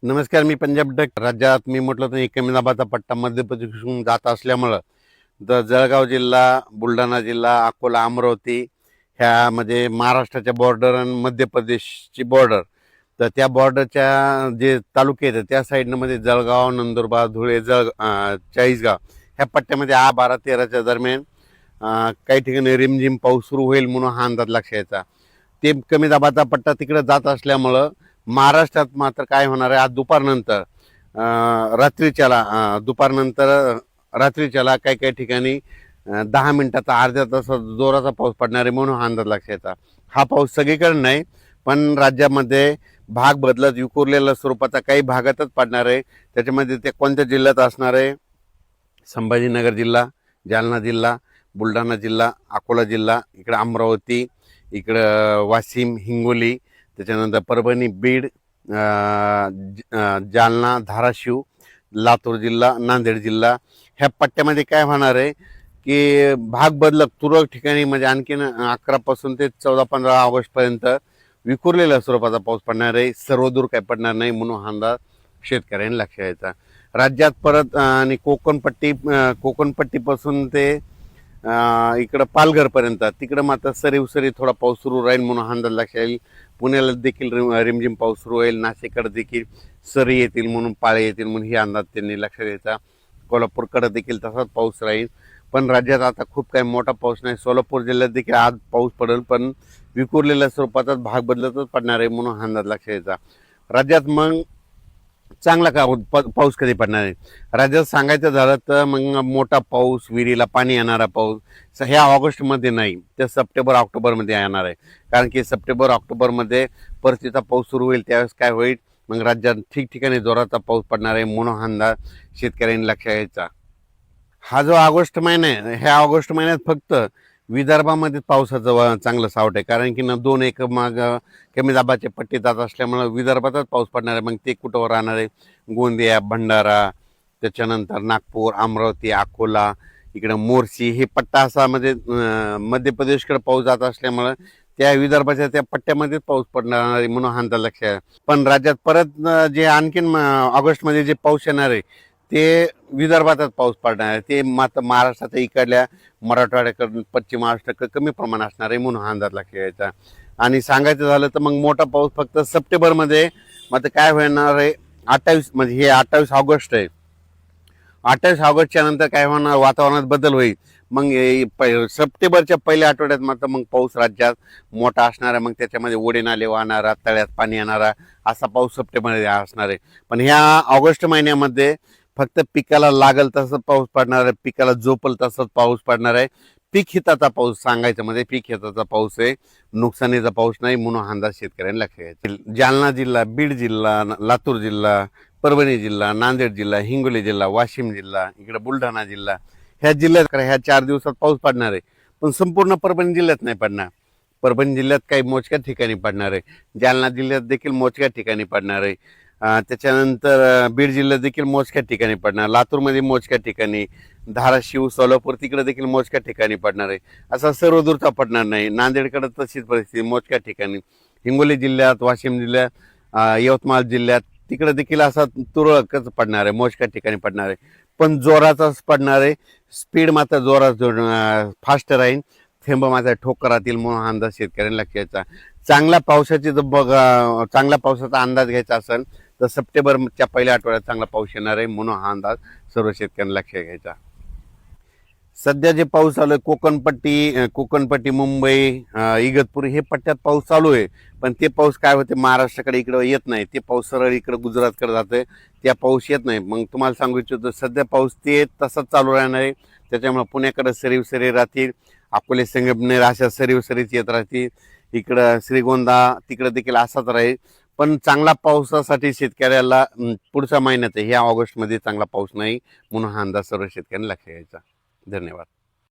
नमस्कार, मी पंजाब डक. राज्यात मी म्हटलं तर कमी दाबाचा पट्टा मध्य प्रदेशहून जात असल्यामुळं जळगाव जिल्हा, बुलढाणा जिल्हा, अकोला, अमरावती ह्यामध्ये महाराष्ट्राच्या बॉर्डर आणि मध्य प्रदेशची बॉर्डर. तर त्या बॉर्डरच्या जे तालुके आहेत त्या साईडनं मध्ये जळगाव, नंदुरबार, धुळे, चाळीसगाव ह्या पट्ट्यामध्ये 12-13च्या दरम्यान काही ठिकाणी रिमझिम पाऊस सुरू होईल म्हणून हा अंदाज लक्षात यायचा. ते कमी दाबाचा पट्टा तिकडे जात असल्यामुळं महाराष्ट्रात मात्र काय होणार आहे, आज दुपारनंतर रात्रीच्याला काही काही ठिकाणी 10 मिनिटाचा, अर्ध्या तासाचा जोराचा पाऊस पडणार आहे म्हणून हा अंदाज लक्षात येतात. हा पाऊस सगळीकडे नाही, पण राज्यामध्ये भाग बदलत विखुरलेल्या स्वरूपाचा काही भागातच पडणार आहे. त्याच्यामध्ये ते कोणत्या जिल्ह्यात असणार आहे? संभाजीनगर जिल्हा, जालना जिल्हा, बुलढाणा जिल्हा, अकोला जिल्हा, इकडं अमरावती, इकडं वाशिम, हिंगोली, त्याच्यानंतर परभणी, बीड, जालना, धाराशिव, लातूर जिल्हा, नांदेड जिल्हा ह्या पट्ट्यामध्ये काय होणार आहे की भाग बदलक तुरळक ठिकाणी म्हणजे आणखीन 11 पासून ते 14-15 ऑगस्टपर्यंत विखुरलेल्या स्वरूपाचा पाऊस पडणार आहे. सर्वदूर काय पडणार नाही म्हणून हा अंदाज शेतकऱ्यांनी लक्षात घ्यायचा. राज्यात परत आणि कोकणपट्टीपासून ते इकडं पालघरपर्यंत तिकडं मात्र सरी थोडा पाऊस सुरू राहील म्हणून अंदाज लक्षात येईल. पुण्याला देखील रिमझिम पाऊस सुरू होईल. नाशिककडे देखील सरी येतील म्हणून, पाळे येतील म्हणून ही अंदाज त्यांनी लक्षात घ्यायचा. कोल्हापूरकडे देखील तसाच पाऊस राहील. पण राज्यात आता खूप काही मोठा पाऊस नाही. सोलापूर जिल्ह्यात देखील आज पाऊस पडेल, पण विखुरलेल्या स्वरूपाचाच भाग बदलतच पडणार आहे म्हणून अंदाज लक्षात घ्यायचा. राज्यात मग चांगला पाऊस कधी पडणार आहे? राज्यात सांगायचं झालं तर मग मोठा पाऊस, विहिरीला पाणी येणारा पाऊस ह्या ऑगस्टमध्ये नाही, तर सप्टेंबर-ऑक्टोबरमध्ये येणार आहे. कारण की सप्टेंबर-ऑक्टोबरमध्ये परतीचा पाऊस सुरू होईल. त्यावेळेस काय होईल, मग राज्यात ठिकठिकाणी जोराचा पाऊस पडणार आहे म्हणून अंदाज शेतकऱ्यांनी लक्षात घ्यायचा. हा जो ऑगस्ट महिना आहे, ह्या ऑगस्ट महिन्यात फक्त विदर्भामध्ये पावसाचं चांगलं सावट आहे. कारण की 2 माग कमी दाबाचे पट्टी जात असल्यामुळं विदर्भातच पाऊस पडणार आहे. मग ते कुठं राहणार आहे? गोंदिया, भंडारा, त्याच्यानंतर नागपूर, अमरावती, अकोला, इकडं मोर्शी हे पट्टा असा म्हणजे मध्य प्रदेशकडे पाऊस जात असल्यामुळं त्या विदर्भाच्या त्या पट्ट्यामध्येच पाऊस पडणार आहे म्हणून अंदाज लक्षात आहे. पण राज्यात परत जे आणखीन ऑगस्टमध्ये जे पाऊस येणार आहे ते विदर्भातच पाऊस पडणार आहे. ते मात्र महाराष्ट्राच्या इकडल्या मराठवाड्याकडून पश्चिम महाराष्ट्राकडे कमी प्रमाण असणार आहे म्हणून अंदाज लक्षात घ्यायचा. आणि सांगायचं झालं तर मग मोठा पाऊस फक्त सप्टेंबरमध्ये मात्र काय होणार आहे, 28 म्हणजे हे 28 ऑगस्ट आहे. 28 ऑगस्टच्या नंतर काय होणार, वातावरणात बदल होईल. मग सप्टेंबरच्या पहिल्या आठवड्यात मात्र मग पाऊस राज्यात मोठा असणार आहे. मग त्याच्यामध्ये ओढे नाले वाहणारा, तळ्यात पाणी येणारा असा पाऊस सप्टेंबरमध्ये असणार आहे. पण ह्या ऑगस्ट महिन्यामध्ये फक्त पिकाला लागल तसं पाऊस पडणार आहे, पिकाला झोपल तसंच पाऊस पडणार आहे. पीक हिताचा पाऊस सांगायचं म्हणजे पीक हिताचा पाऊस आहे, नुकसानीचा पाऊस नाही म्हणून अंदाज शेतकऱ्यांनी लक्षात घ्यायचा. जालना जिल्हा, बीड जिल्हा, लातूर जिल्हा, परभणी जिल्हा, नांदेड जिल्हा, हिंगोली जिल्हा, वाशिम जिल्हा, इकडे बुलढाणा जिल्हा ह्या जिल्ह्यात ह्या 4 दिवसात पाऊस पडणार आहे. पण संपूर्ण परभणी जिल्ह्यात नाही पडणार. परभणी जिल्ह्यात काही मोजक्या ठिकाणी पडणार आहे. जालना जिल्ह्यात देखील मोजक्या ठिकाणी पडणार आहे. त्याच्यानंतर बीड जिल्ह्यात देखील मोजक्या ठिकाणी पडणार, लातूरमध्ये मोजक्या ठिकाणी, धाराशिव, सोलापूर तिकडे देखील मोजक्या ठिकाणी पडणार आहे. असा सर्वदूरचा पडणार नाही. नांदेडकडे तशीच परिस्थिती मोजक्या ठिकाणी, हिंगोली जिल्ह्यात, वाशिम जिल्ह्यात, यवतमाळ जिल्ह्यात तिकडे देखील असा तुरळकच पडणार आहे, मोजक्या ठिकाणी पडणार आहे. पण जोराचाच पडणार आहे. स्पीड मात्र जोरात फास्ट राहील. थेंब मात्र ठोकर राहतील म्हणून अंदाज शेतकऱ्यांनी लक्षात घ्यायचा. चांगल्या पावसाचा अंदाज घ्यायचा असेल तर सप्टेंबरच्या पहिल्या आठवड्यात चांगला पाऊस येणार आहे म्हणून हा अंदाज सर्व शेतकऱ्यांना लक्षात घ्यायचा. सध्या जे पाऊस चालू आहे कोकणपट्टी, मुंबई, इगतपुरी हे पट्ट्यात पाऊस चालू आहे. पण ते पाऊस काय होते, महाराष्ट्राकडे इकडं येत नाही. ते पाऊस सरळ इकडं गुजरातकडे जातोय, त्या पाऊस येत नाही. मग तुम्हाला सांगू इच्छितो, सध्या पाऊस ते तसंच चालू राहणार आहे. त्याच्यामुळे पुण्याकडे सरी राहतील, अकोले, संगमनेर अशा सरीच येत राहतील. इकडं श्रीगोंदा तिकडं देखील असाच राहील. पण चांगला पावसासाठी शेतकऱ्याला पुढच्या महिन्यात ह्या ऑगस्टमध्ये चांगला पाऊस नाही म्हणून हा अंदाज सर्व शेतकऱ्यांनी लक्षात घ्यायचा. धन्यवाद.